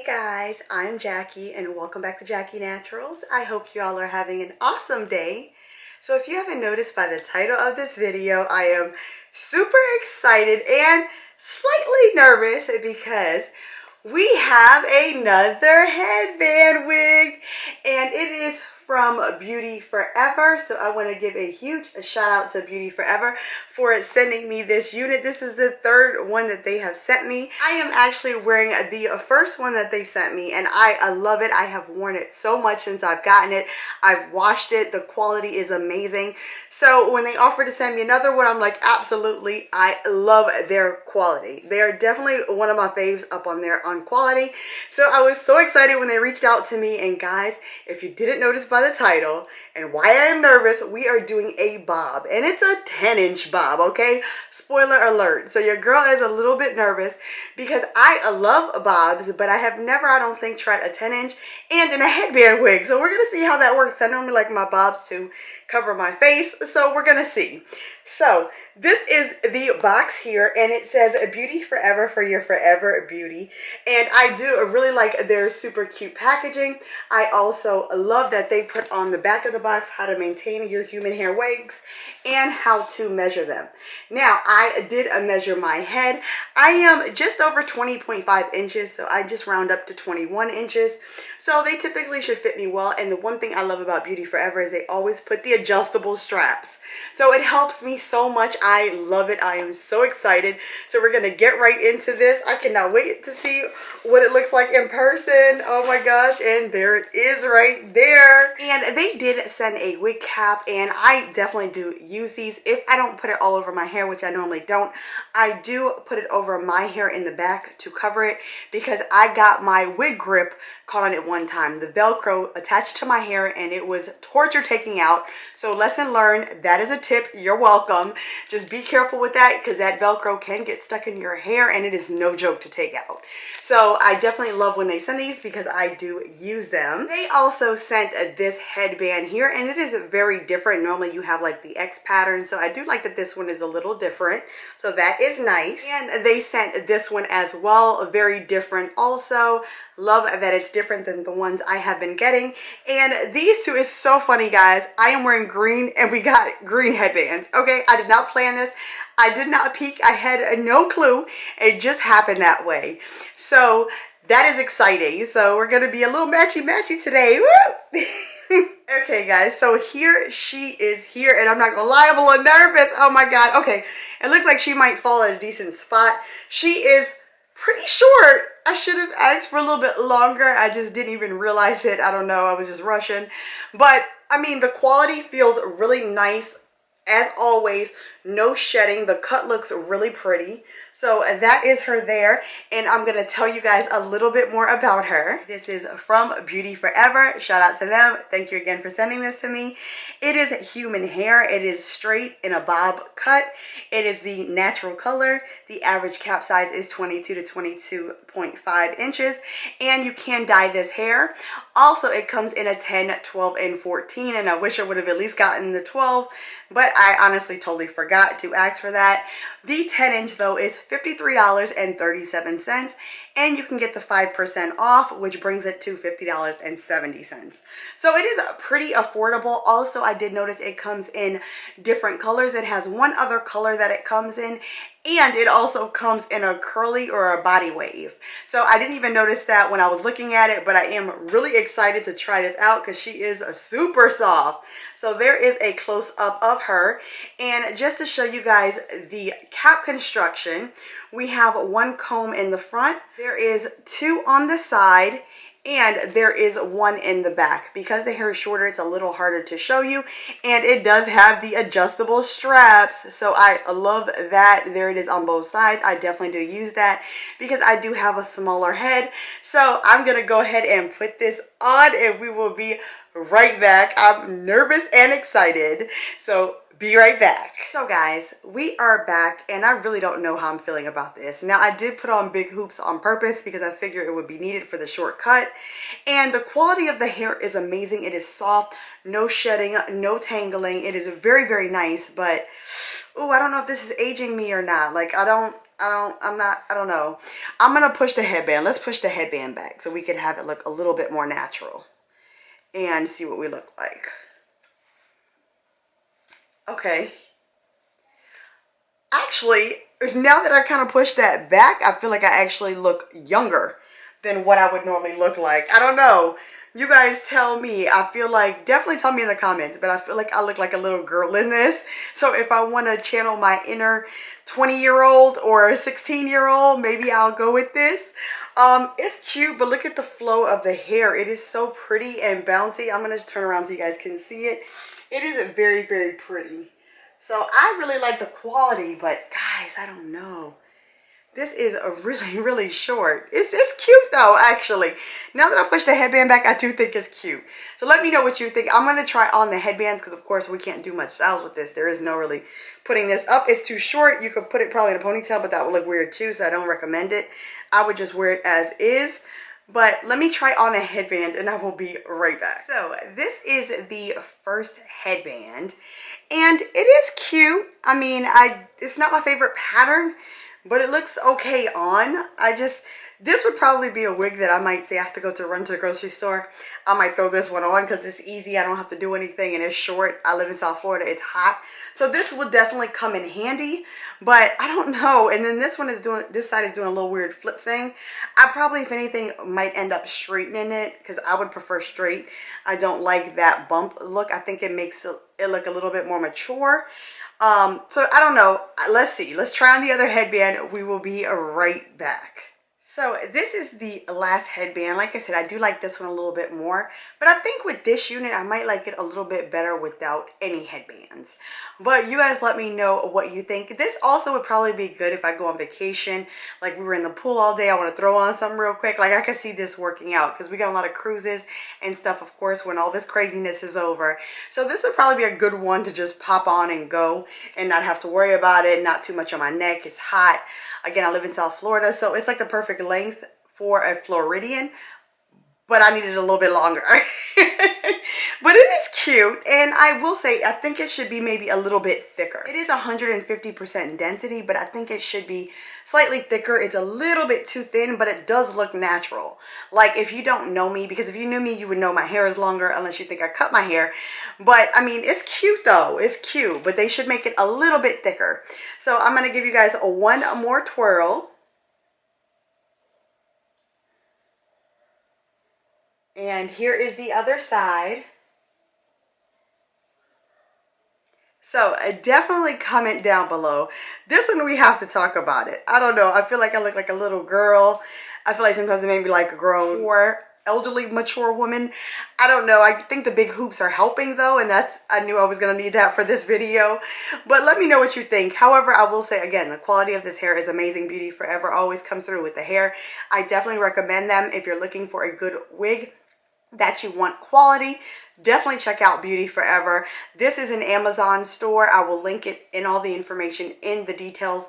Guys, I'm Jackie and welcome back to JackieNaturals. I hope y'all are having an awesome day. So if you haven't noticed by the title of this video, I am super excited and slightly nervous because we have another headband wig and it is from Beauty Forever. So I want to give a huge shout out to Beauty Forever for sending me this unit. This is the third one that they have sent me. I am actually wearing the first one that they sent me and I love it. I have worn it so much since I've gotten it. I've washed it. The quality is amazing. So when they offered to send me another one, I'm like, absolutely. I love their quality. They are definitely one of my faves up on there on quality. So I was so excited when they reached out to me. And guys, if you didn't notice by the title and why I am nervous, we are doing a bob and it's a 10-inch bob, okay? Spoiler alert. So your girl is a little bit nervous because I love bobs, but I have never, I don't think, tried a 10-inch and in a headband wig. So we're gonna see how that works. I normally like my bobs to cover my face, so we're gonna see. So this is the box here and it says Beauty Forever for your forever beauty. And I do really like their super cute packaging. I also love that they put on the back of the box how to maintain your human hair wigs and how to measure them. Now, I did measure my head. I am just over 20.5 inches, so I just round up to 21 inches. So they typically should fit me well. And the one thing I love about Beauty Forever is they always put the adjustable straps. So it helps me so much. I love it. I am so excited. So we're going to get right into this. I cannot wait to see what it looks like in person. Oh my gosh. And there it is right there. And they did send a wig cap and I definitely do use these. If I don't put it all over my hair, which I normally don't, I do put it over my hair in the back to cover it because I got my wig grip caught on it one time. The Velcro attached to my hair and it was torture taking out. So lesson learned, that is a tip. You're welcome. Just be careful with that because that Velcro can get stuck in your hair and it is no joke to take out. So I definitely love when they send these because I do use them. They also sent this headband here and it is very different. Normally you have like the X pattern. So I do like that this one is a little different. So that is nice. And they sent this one as well. Very different also. Love that it's different than the ones I have been getting. And these two is so funny, guys. I am wearing green and we got green headbands. Okay, I did not plan this. I did not peek. I had no clue. It just happened that way. So that is exciting. So we're going to be a little matchy-matchy today. Woo! Okay, guys. So here she is here. And I'm not going to lie, I'm a little nervous. Oh, my God. Okay. It looks like she might fall at a decent spot. She is pretty short. I should have asked for a little bit longer. I just didn't even realize it. I don't know. I was just rushing. But, I mean, the quality feels really nice. As always, no shedding. The cut looks really pretty. So that is her there. And I'm going to tell you guys a little bit more about her. This is from Beauty Forever. Shout out to them. Thank you again for sending this to me. It is human hair. It is straight in a bob cut. It is the natural color. The average cap size is 22 to 22.5 inches. And you can dye this hair. Also, it comes in a 10, 12, and 14. And I wish I would have at least gotten the 12. But I honestly totally forgot to ask for that. The 10-inch though is $53.37 and you can get the 5% off, which brings it to $50.70. So it is pretty affordable. Also, I did notice it comes in different colors. It has one other color that it comes in and it also comes in a curly or a body wave. So I didn't even notice that when I was looking at it, but I am really excited to try this out because she is super soft. So there is a close-up of her. And just to show you guys the cap construction, we have one comb in the front. There is two on the side. And there is one in the back. Because the hair is shorter, it's a little harder to show you. And it does have the adjustable straps. So I love that. There it is on both sides. I definitely do use that because I do have a smaller head. So I'm going to go ahead and put this on and we will be right back. I'm nervous and excited. So be right back. So guys, we are back and I really don't know how I'm feeling about this. Now I did put on big hoops on purpose because I figured it would be needed for the shortcut. And the quality of the hair is amazing. It is soft, no shedding, no tangling. It is very, very nice, but oh, I don't know if this is aging me or not. Like I don't I don't know. I'm gonna push the headband. Let's push the headband back so we can have it look a little bit more natural and see what we look like. Okay. Actually, now that I kind of push that back, I feel like I actually look younger than what I would normally look like. I don't know. You guys tell me. I feel like, definitely tell me in the comments, but I feel like I look like a little girl in this. So if I want to channel my inner 20-year-old or 16-year-old, maybe I'll go with this. It's cute, but look at the flow of the hair. It is so pretty and bouncy. I'm going to turn around so you guys can see it. It is very, very pretty. So I really like the quality, but guys, I don't know. This is a really, really short. It's cute though, actually. Now that I push the headband back, I do think it's cute. So let me know what you think. I'm going to try on the headbands because, of course, we can't do much styles with this. There is no really putting this up. It's too short. You could put it probably in a ponytail, but that would look weird too, so I don't recommend it. I would just wear it as is. But let me try on a headband and I will be right back. So this is the first headband and it is cute. I mean, it's not my favorite pattern, but it looks okay on. This would probably be a wig that I might say I have to run to the grocery store. I might throw this one on because it's easy. I don't have to do anything and it's short. I live in South Florida. It's hot. So this would definitely come in handy, but I don't know. And then this side is doing a little weird flip thing. I probably, if anything, might end up straightening it because I would prefer straight. I don't like that bump look. I think it makes it look a little bit more mature. So I don't know. Let's see. Let's try on the other headband. We will be right back. So this is the last headband. Like I said, I do like this one a little bit more, but I think with this unit, I might like it a little bit better without any headbands. But you guys let me know what you think. This also would probably be good if I go on vacation, like we were in the pool all day. I want to throw on something real quick. Like I could see this working out because we got a lot of cruises and stuff, of course, when all this craziness is over. So this would probably be a good one to just pop on and go and not have to worry about it. Not too much on my neck. It's hot. Again, I live in South Florida, so it's like the perfect length for a Floridian, but I needed a little bit longer. But it is cute, and I will say, I think it should be maybe a little bit thicker. It is 150% density, but I think it should be slightly thicker. It's a little bit too thin, but it does look natural. Like, if you don't know me, because if you knew me, you would know my hair is longer, unless you think I cut my hair. But, I mean, it's cute, though. It's cute, but they should make it a little bit thicker. So, I'm going to give you guys one more twirl. And here is the other side. So definitely comment down below. This one we have to talk about it. I don't know. I feel like I look like a little girl. I feel like sometimes it made me like a grown or elderly mature woman. I don't know. I think the big hoops are helping though, and I knew I was going to need that for this video. But let me know what you think. However, I will say again, the quality of this hair is amazing. Beauty Forever always comes through with the hair. I definitely recommend them if you're looking for a good wig that you want quality. Definitely check out Beauty Forever. This is an Amazon store. I will link it in all the information in the details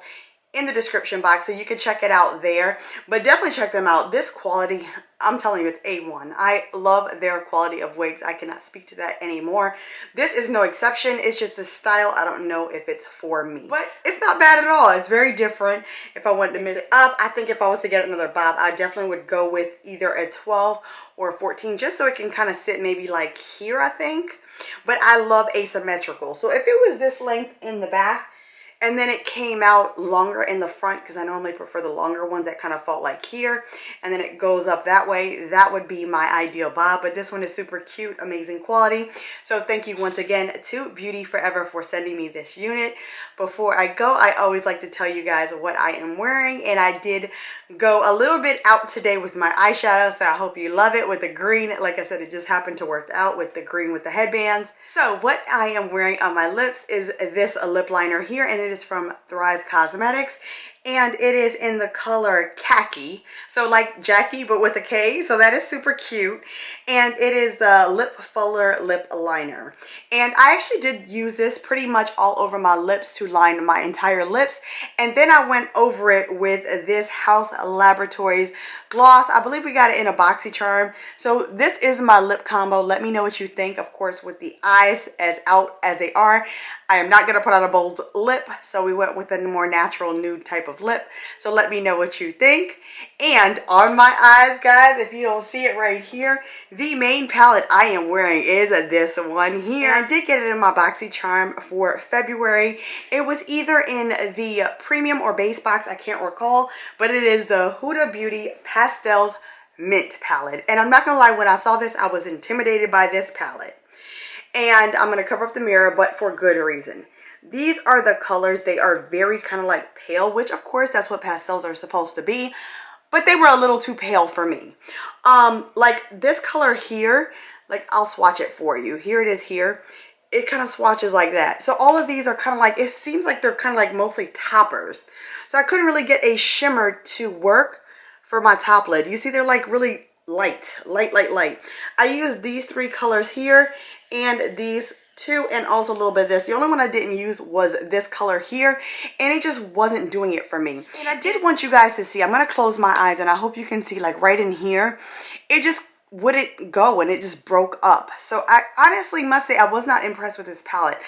in the description box, so you can check it out there. But definitely check them out. This quality, I'm telling you, it's A1. I love their quality of wigs. I cannot speak to that anymore. This is no exception. It's just the style. I don't know if it's for me, but it's not bad at all. It's very different. If I wanted to mix it up, I think if I was to get another bob, I definitely would go with either a 12 or a 14, just so it can kind of sit maybe like here, I think. But I love asymmetrical. So if it was this length in the back, and then it came out longer in the front, because I normally prefer the longer ones that kind of fall like here, and then it goes up that way, that would be my ideal bob. But this one is super cute, amazing quality. So thank you once again to Beauty Forever for sending me this unit. Before I go, I always like to tell you guys what I am wearing, and I did go a little bit out today with my eyeshadow, so I hope you love it with the green. Like I said, it just happened to work out with the green with the headbands. So what I am wearing on my lips is this lip liner here, and it is from Thrive Cosmetics, and it is in the color khaki, so like Jackie but with a K, so that is super cute. And it is the Lip Fuller lip liner, and I actually did use this pretty much all over my lips to line my entire lips, and then I went over it with this House Laboratories gloss. I believe we got it in a BoxyCharm. So this is my lip combo. Let me know what you think. Of course, with the eyes as out as they are, I am not going to put on a bold lip, so we went with a more natural nude type of of lip. So let me know what you think. And on my eyes, guys, if you don't see it right here, the main palette I am wearing is this one here. And I did get it in my BoxyCharm for February. It was either in the premium or base box, I can't recall, but it is the Huda Beauty Pastels Mint palette. And I'm not gonna lie, when I saw this, I was intimidated by this palette. And I'm gonna cover up the mirror, but for good reason. These are the colors. They are very kind of like pale, which of course that's what pastels are supposed to be, but they were a little too pale for me. Like this color here, like I'll swatch it for you. Here it is here. It kind of swatches like that. So all of these are kind of like, it seems like they're kind of like mostly toppers. So I couldn't really get a shimmer to work for my top lid. You see, they're like really light. I used these three colors here and these two, and also a little bit of this. The only one I didn't use was this color here, and it just wasn't doing it for me. And I did want you guys to see, I'm gonna close my eyes and I hope you can see, like right in here, it just wouldn't go and it just broke up. So I honestly must say I was not impressed with this palette.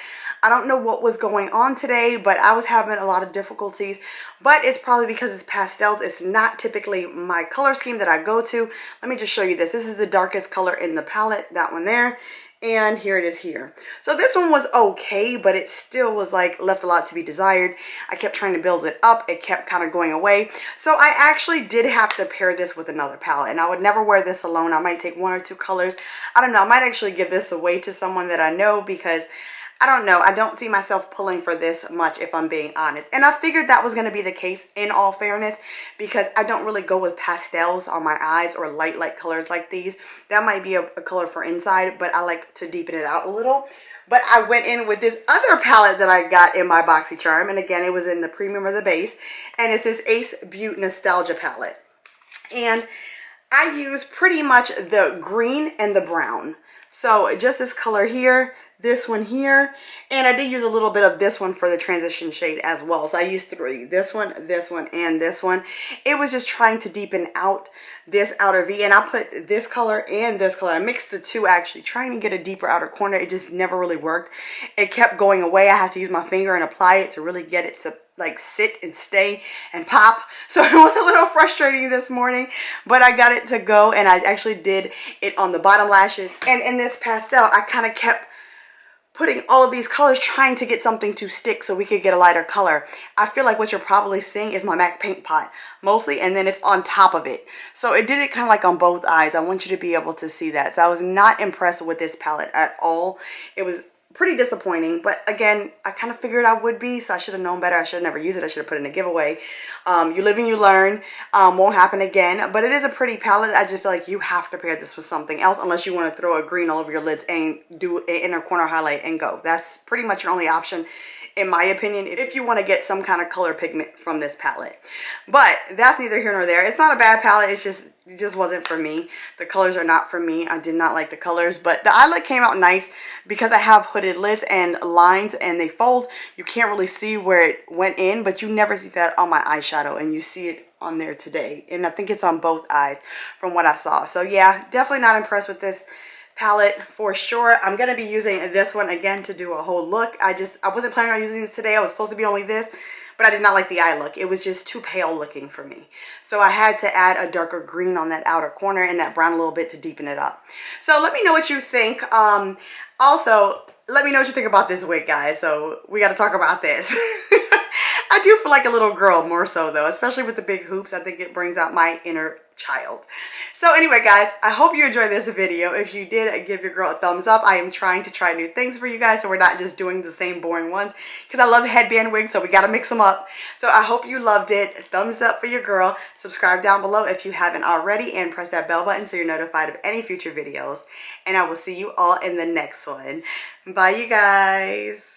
I don't know what was going on today, but I was having a lot of difficulties, but it's probably because it's pastels. It's not typically my color scheme that I go to. Let me just show you this. This is the darkest color in the palette, that one there. And here it is here. So this one was okay, but it still was like left a lot to be desired. I kept trying to build it up. It kept kind of going away. So I actually did have to pair this with another palette, and I would never wear this alone. I might take one or two colors. I don't know. I might actually give this away to someone that I know, because I don't know. I don't see myself pulling for this much, if I'm being honest. And I figured that was going to be the case, in all fairness, because I don't really go with pastels on my eyes or light colors like these. That might be a color for inside, but I like to deepen it out a little. But I went in with this other palette that I got in my BoxyCharm. And again, it was in the premium or the base. And it's this Ace Beauty Nostalgia palette. And I use pretty much the green and the brown. So just this color here, this one here, and I did use a little bit of this one for the transition shade as well. So I used three, this one, and this one. It was just trying to deepen out this outer V, and I put this color and this color. I mixed the two, actually trying to get a deeper outer corner. It just never really worked. It kept going away. I had to use my finger and apply it to really get it to like sit and stay and pop. So it was a little frustrating this morning, but I got it to go, and I actually did it on the bottom lashes. And in this pastel, I kind of kept putting all of these colors, trying to get something to stick so we could get a lighter color. I feel like what you're probably seeing is my MAC paint pot mostly, and then it's on top of it. So it did it kind of like on both eyes. I want you to be able to see that. So I was not impressed with this palette at all. It was pretty disappointing, but again, I kind of figured I would be, so I should have known better. I should have never used it. I should have put it in a giveaway. You live and you learn. Won't happen again, but it is a pretty palette. I just feel like you have to pair this with something else, unless you want to throw a green all over your lids and do an inner corner highlight and go. That's pretty much your only option, in my opinion, if you want to get some kind of color pigment from this palette. But that's neither here nor there. It's not a bad palette. It just wasn't for me. The colors are not for me. I did not like the colors, but the eye look came out nice because I have hooded lids and lines and they fold. You can't really see where it went in, but you never see that on my eyeshadow, and you see it on there today. And I think it's on both eyes from what I saw. So yeah, definitely not impressed with this palette for sure. I'm going to be using this one again to do a whole look. I wasn't planning on using this today. I was supposed to be only this, but I did not like the eye look. It was just too pale looking for me. So I had to add a darker green on that outer corner and that brown a little bit to deepen it up. So let me know what you think. Also, let me know what you think about this wig, guys. So we got to talk about this. I do feel like a little girl more so though, especially with the big hoops. I think it brings out my inner child. So anyway, guys, I hope you enjoyed this video. If you did, give your girl a thumbs up. I am trying to try new things for you guys, so we're not just doing the same boring ones, because I love headband wigs, so we got to mix them up. So I hope you loved it. Thumbs up for your girl. Subscribe down below if you haven't already, and press that bell button so you're notified of any future videos. And I will see you all in the next one. Bye, you guys.